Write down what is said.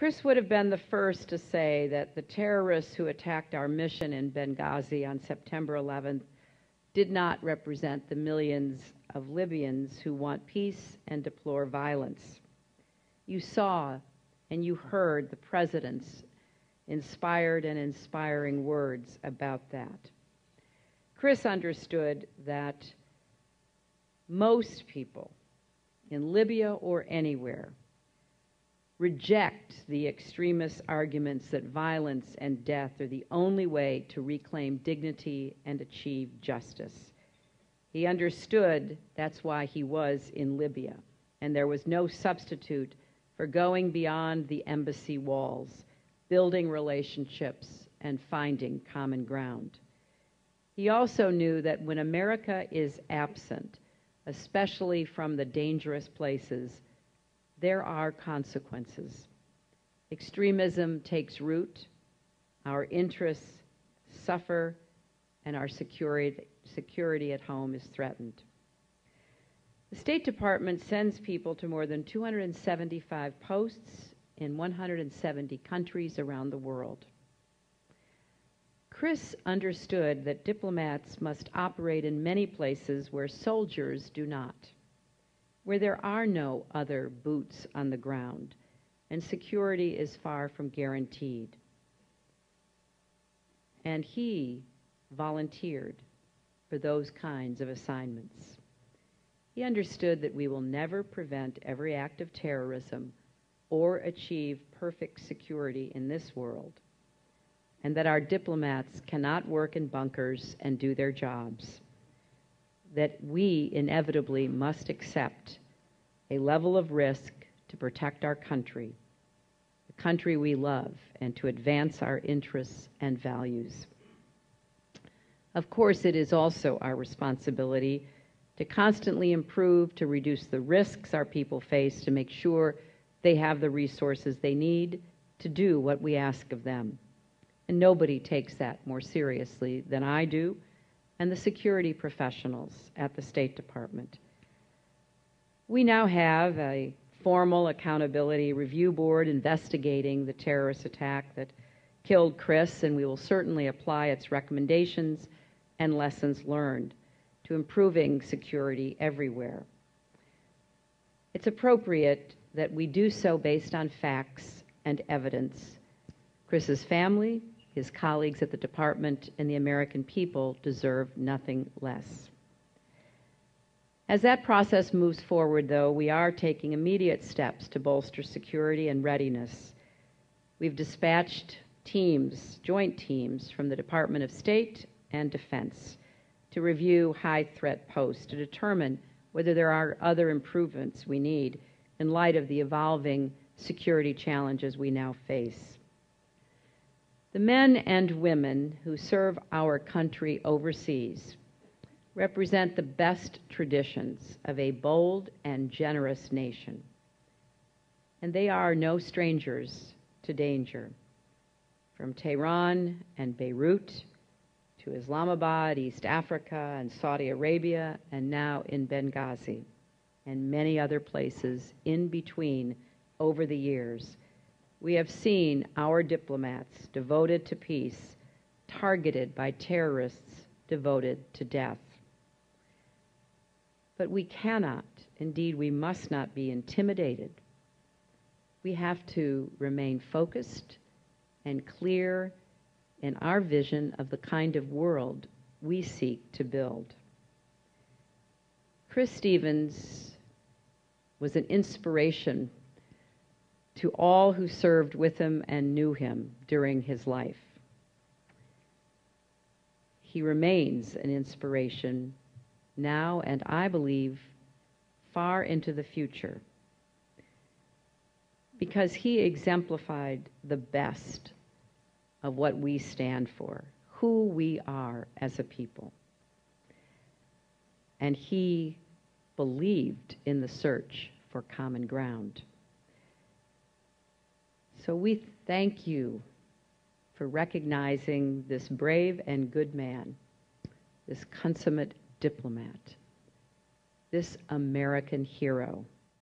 Chris would have been the first to say that the terrorists who attacked our mission in Benghazi on September 11th did not represent the millions of Libyans who want peace and deplore violence. You saw and you heard the president's inspired and inspiring words about that. Chris understood that most people in Libya or anywhere reject the extremist arguments that violence and death are the only way to reclaim dignity and achieve justice. He understood that's why he was in Libya, and there was no substitute for going beyond the embassy walls, building relationships, and finding common ground. He also knew that when America is absent, especially from the dangerous places, there are consequences. Extremism takes root, our interests suffer, and our security at home is threatened. The State Department sends people to more than 275 posts in 170 countries around the world. Chris understood that diplomats must operate in many places where soldiers do not, where there are no other boots on the ground, and security is far from guaranteed. And he volunteered for those kinds of assignments. He understood that we will never prevent every act of terrorism or achieve perfect security in this world, and that our diplomats cannot work in bunkers and do their jobs, that we inevitably must accept a level of risk to protect our country, the country we love, and to advance our interests and values. Of course, it is also our responsibility to constantly improve, to reduce the risks our people face, to make sure they have the resources they need to do what we ask of them. And nobody takes that more seriously than I do and the security professionals at the State Department. We now have a formal accountability review board investigating the terrorist attack that killed Chris, and we will certainly apply its recommendations and lessons learned to improving security everywhere. It's appropriate that we do so based on facts and evidence. Chris's family, his colleagues at the department, and the American people deserve nothing less. As that process moves forward, though, we are taking immediate steps to bolster security and readiness. We've dispatched teams, joint teams, from the Department of State and Defense to review high-threat posts to determine whether there are other improvements we need in light of the evolving security challenges we now face. The men and women who serve our country overseas represent the best traditions of a bold and generous nation, and they are no strangers to danger. From Tehran and Beirut to Islamabad, East Africa, and Saudi Arabia, and now in Benghazi, and many other places in between over the years, we have seen our diplomats devoted to peace, targeted by terrorists devoted to death. But we cannot, indeed we must not be intimidated. We have to remain focused and clear in our vision of the kind of world we seek to build. Chris Stevens was an inspiration to all who served with him and knew him during his life. He remains an inspiration now, and I believe far into the future, because he exemplified the best of what we stand for, who we are as a people. And he believed in the search for common ground. So we thank you for recognizing this brave and good man, this consummate diplomat, this American hero.